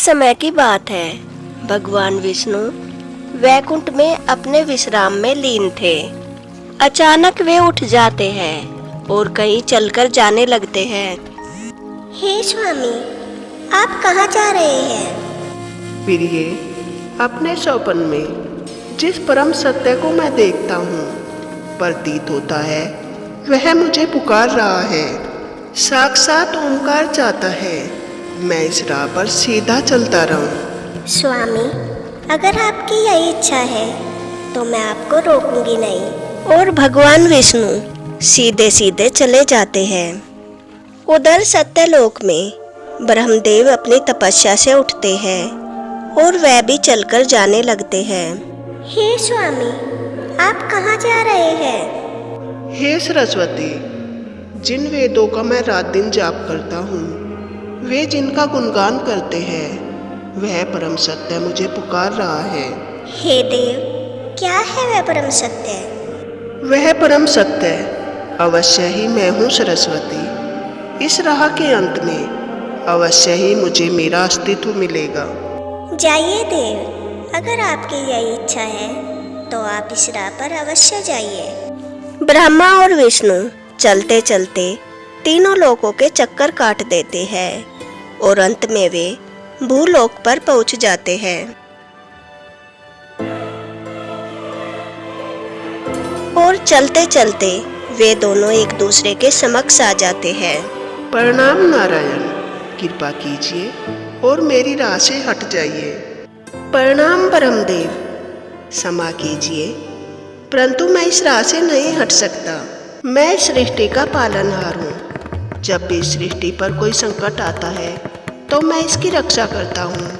समय की बात है। भगवान विष्णु वैकुंठ में अपने विश्राम में लीन थे। अचानक वे उठ जाते हैं और कहीं चलकर जाने लगते हैं। हे स्वामी, आप कहाँ जा रहे हैं? प्रिय, अपने स्वप्न में जिस परम सत्य को मैं देखता हूँ, प्रतीत होता है वह मुझे पुकार रहा है। साक्षात ओंकार चाहता है मैं इस राह पर सीधा चलता रहूं। स्वामी, अगर आपकी यही इच्छा है तो मैं आपको रोकूंगी नहीं। और भगवान विष्णु सीधे सीधे चले जाते हैं। उधर सत्यलोक में ब्रह्मदेव अपनी तपस्या से उठते हैं और वह भी चलकर जाने लगते हैं। हे स्वामी, आप कहाँ जा रहे हैं? हे सरस्वती, जिन वेदों का मैं रात दिन जाप करता हूँ, वे जिनका गुणगान करते हैं, वह परम सत्य मुझे पुकार रहा है। हे देव, क्या है वह परम सत्य? वह परम सत्य अवश्य ही मैं हूँ सरस्वती। इस राह के अंत में अवश्य ही मुझे मेरा अस्तित्व मिलेगा। जाइए देव, अगर आपकी यही इच्छा है तो आप इस राह पर अवश्य जाइए। ब्रह्मा और विष्णु चलते चलते तीनों लोकों के चक्कर काट देते हैं और अंत में वे भूलोक पर पहुंच जाते हैं। और चलते चलते वे दोनों एक दूसरे के समक्ष आ जाते हैं। प्रणाम नारायण, कृपा कीजिए और मेरी राह से हट जाइए। प्रणाम ब्रह्मदेव, क्षमा कीजिए, परंतु मैं इस राह से नहीं हट सकता। मैं सृष्टि का पालनहार हूँ। जब भी सृष्टि पर कोई संकट आता है तो मैं इसकी रक्षा करता हूँ।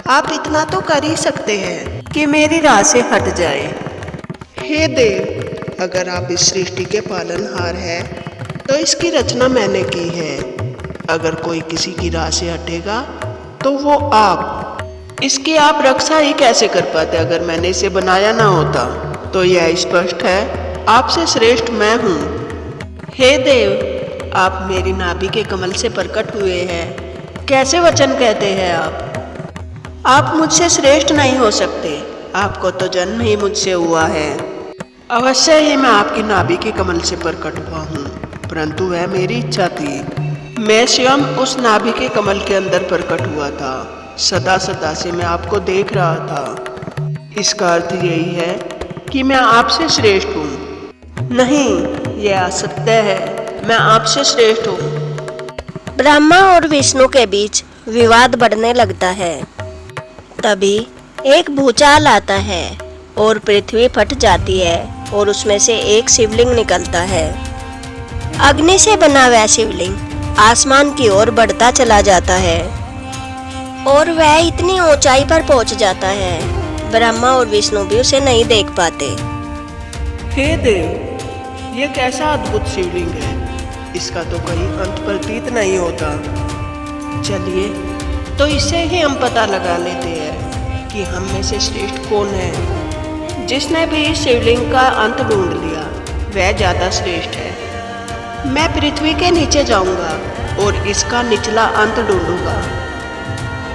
आप इतना तो कर ही सकते हैं कि मेरी राह से हट जाए। हे देव, अगर आप इस सृष्टि के पालनहार हैं तो इसकी रचना मैंने की है। अगर कोई किसी की राह से हटेगा तो वो आप। इसकी आप रक्षा ही कैसे कर पाते अगर मैंने इसे बनाया ना होता? तो यह स्पष्ट है आपसे श्रेष्ठ मैं हूँ। हे देव, आप मेरी नाभि के कमल से प्रकट हुए हैं। कैसे वचन कहते हैं आप मुझसे श्रेष्ठ नहीं हो सकते। आपको तो जन्म ही मुझसे हुआ है। अवश्य ही मैं आपकी नाभि के कमल से प्रकट हुआ हूँ, परंतु वह मेरी इच्छा थी। मैं स्वयं उस नाभि के कमल के अंदर प्रकट हुआ था। सदा सदा से मैं आपको देख रहा था। इसका अर्थ यही है कि मैं आपसे श्रेष्ठ हूँ। नहीं, यह असत्य है। मैं आपसे श्रेष्ठ हूँ। ब्रह्मा और विष्णु के बीच विवाद बढ़ने लगता है। तभी एक भूचाल आता है और पृथ्वी फट जाती है और उसमें से एक शिवलिंग निकलता है। अग्नि से बना वह शिवलिंग आसमान की ओर बढ़ता चला जाता है और वह इतनी ऊंचाई पर पहुंच जाता है, ब्रह्मा और विष्णु भी उसे नहीं देख पाते। हे देव, यह कैसा अद्भुत शिवलिंग है। इसका तो कहीं अंत प्रतीत नहीं होता। चलिए तो इससे ही हम पता लगा लेते हैं कि हम में से श्रेष्ठ कौन है। जिसने भी इस शिवलिंग का अंत ढूंढ लिया वह ज्यादा श्रेष्ठ है। मैं पृथ्वी के नीचे जाऊंगा और इसका निचला अंत ढूंढूंगा,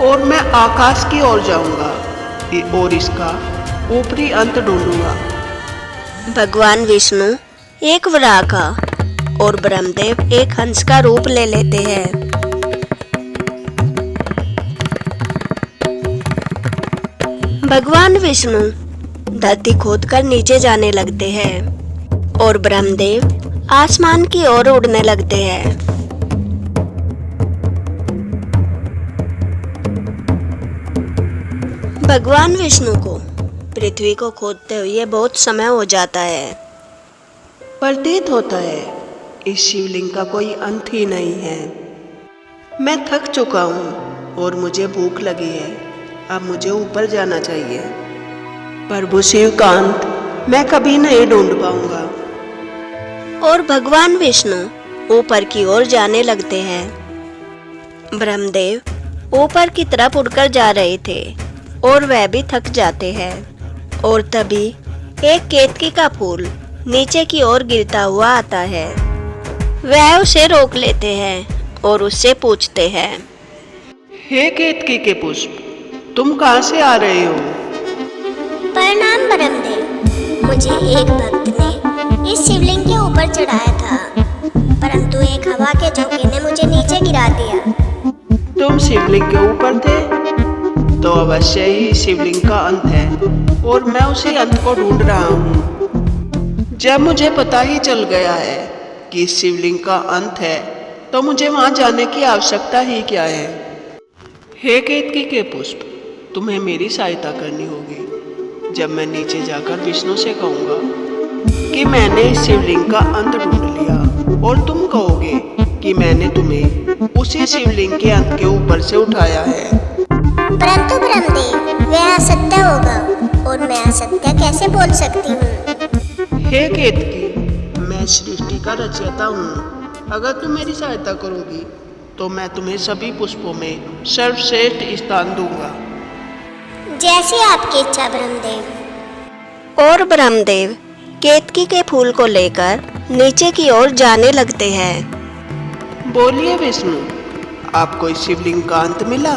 और मैं आकाश की ओर जाऊंगा और इसका ऊपरी अंत ढूंढूंगा। भगवान विष्णु एक वराह का और ब्रह्मदेव एक हंस का रूप ले लेते हैं। भगवान विष्णु धरती खोदकर नीचे जाने लगते हैं और ब्रह्मदेव आसमान की ओर उड़ने लगते हैं। भगवान विष्णु को पृथ्वी को खोदते हुए बहुत समय हो जाता है। प्रतीत होता है इस शिवलिंग का कोई अंत ही नहीं है। मैं थक चुका हूँ और मुझे भूख लगी है। अब मुझे ऊपर जाना चाहिए। प्रभु शिव का अंत मैं कभी नहीं ढूंढ पाऊंगा। और भगवान विष्णु ऊपर की ओर जाने लगते हैं। ब्रह्मदेव ऊपर की तरफ उड़कर जा रहे थे और वह भी थक जाते हैं। और तभी एक केतकी का फूल नीचे की ओर गिरता हुआ आता है। वह उसे रोक लेते हैं और उससे पूछते हैं, हे केतकी के पुष्प, तुम कहाँ से आ रहे हो? प्रणाम ब्रह्मदेव। मुझे एक भक्त ने इस शिवलिंग के ऊपर चढ़ाया था, परंतु एक हवा के झोंके ने मुझे नीचे गिरा दिया। तुम शिवलिंग के ऊपर थे? तो अवश्य ही शिवलिंग का अंत है और मैं उसी अंत को ढूंढ रहा हूँ। जब मुझे पता ही चल गया है कि इस शिवलिंग का अंत है, तो मुझे वहाँ जाने की आवश्यकता ही क्या है? हे केतकी के पुष्प, तुम्हें मेरी सहायता करनी होगी। जब मैं नीचे जाकर विष्णु से कहूँगा कि मैंने इस शिवलिंग का अंत ढूंढ लिया, और तुम कहोगे कि मैंने तुम्हें उसी शिवलिंग के अंत के ऊपर से उठाया है। परंतु ब्रह्मदेव, वह असत्य होगा और मैं असत्य कैसे बोल सकती हूँ? हे केतकी, मैं सृष्टि का रचयिता हूँ। अगर तुम मेरी सहायता करोगी तो मैं तुम्हें सभी पुष्पों में सर्वश्रेष्ठ स्थान दूंगा। जैसी आपकी इच्छा ब्रह्मदेव। और ब्रह्मदेव केतकी के फूल को लेकर नीचे की ओर जाने लगते हैं। बोलिए विष्णु, आपको इस शिवलिंग का अंत मिला?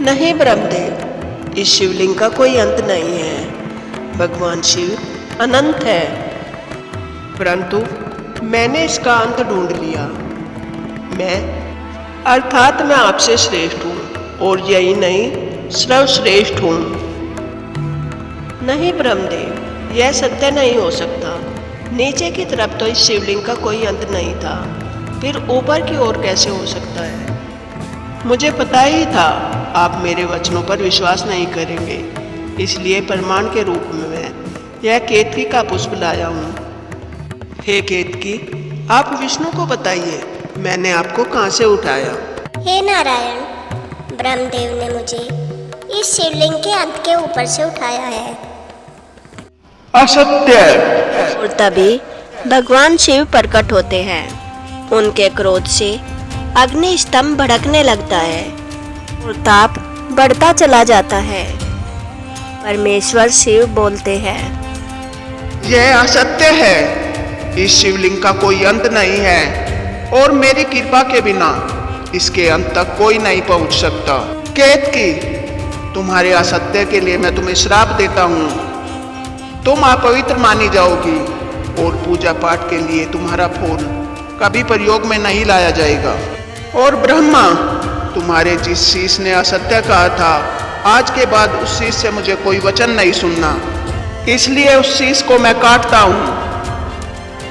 नहीं ब्रह्मदेव, इस शिवलिंग का कोई अंत नहीं है। भगवान शिव अनंत है, परंतु मैंने इसका अंत ढूंढ लिया। अर्थात मैं आपसे श्रेष्ठ हूँ, और यही नहीं सर्वश्रेष्ठ हूँ। नहीं ब्रह्मदेव, यह सत्य नहीं हो सकता। नीचे की तरफ तो इस शिवलिंग का कोई अंत नहीं था, फिर ऊपर की ओर कैसे हो सकता है? मुझे पता ही था आप मेरे वचनों पर विश्वास नहीं करेंगे, इसलिए प्रमाण के रूप में मैं यह केतकी का पुष्प लाया हूँ। हे केतकी, आप विष्णु को बताइए मैंने आपको कहाँ से उठाया? हे नारायण, ब्रह्मदेव ने मुझे इस शिवलिंग के अंत के ऊपर से उठाया है। असत्य! और तभी भगवान शिव प्रकट होते हैं। उनके क्रोध से अग्नि स्तंभ भड़कने लगता है और ताप बढ़ता चला जाता है। परमेश्वर शिव बोलते हैं, यह असत्य है। इस शिवलिंग का कोई अंत नहीं है, और मेरी कृपा के बिना इसके अंत तक कोई नहीं पहुंच सकता। केतकी, तुम्हारे असत्य के लिए मैं तुम्हें श्राप देता हूँ। तुम अपवित्र मानी जाओगी और पूजा पाठ के लिए तुम्हारा फूल कभी प्रयोग में नहीं लाया जाएगा। और ब्रह्मा, तुम्हारे जिस शीश ने असत्य कहा था, आज के बाद उस शीश से मुझे कोई वचन नहीं सुनना, इसलिए उस शीश को मैं काटता हूँ।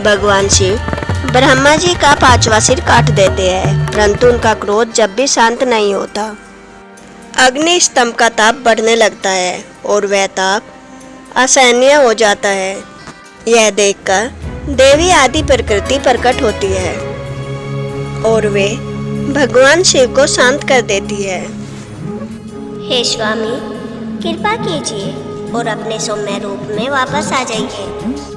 भगवान शिव ब्रह्मा जी का 5वां सिर काट देते हैं, परंतु उनका क्रोध जब भी शांत नहीं होता। अग्नि स्तंभ का ताप बढ़ने लगता है और वह ताप असहनीय हो जाता है। यह देखकर देवी आदि प्रकृति प्रकट होती है और वे भगवान शिव को शांत कर देती है। हे स्वामी, कृपा कीजिए और अपने सौम्य रूप में वापस आ जाइए।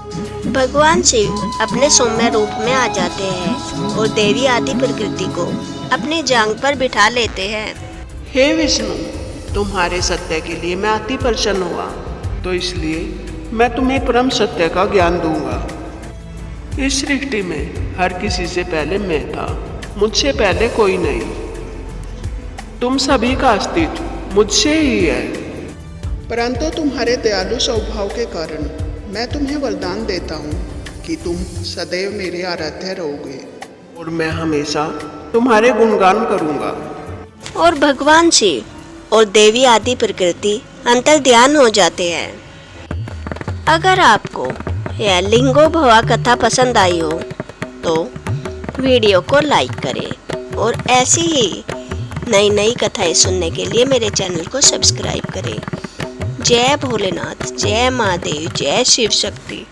भगवान शिव अपने सौम्य रूप में आ जाते हैं और देवी आदि प्रकृति को अपनी जांघ पर बिठा लेते हैं। हे विष्णु, तुम्हारे सत्य के लिए मैं अति प्रसन्न हुआ, तो इसलिए मैं तुम्हें परम सत्य का ज्ञान दूंगा। इस सृष्टि में हर किसी से पहले मैं था, मुझसे पहले कोई नहीं। तुम सभी का अस्तित्व मुझसे ही है, परंतु तुम्हारे दयालु स्वभाव के कारण मैं तुम्हें वरदान देता हूँ कि तुम सदैव मेरे आराध्य रहोगे, और मैं हमेशा तुम्हारे गुणगान करूँगा। और भगवान शिव और देवी आदि प्रकृति अंतर्ध्यान हो जाते हैं। अगर आपको यह लिंगो भवा कथा पसंद आई हो तो वीडियो को लाइक करें और ऐसी ही नई नई कथाएं सुनने के लिए मेरे चैनल को सब्सक्राइब करें। जय भोलेनाथ, जय महादेव, जय शिव शक्ति।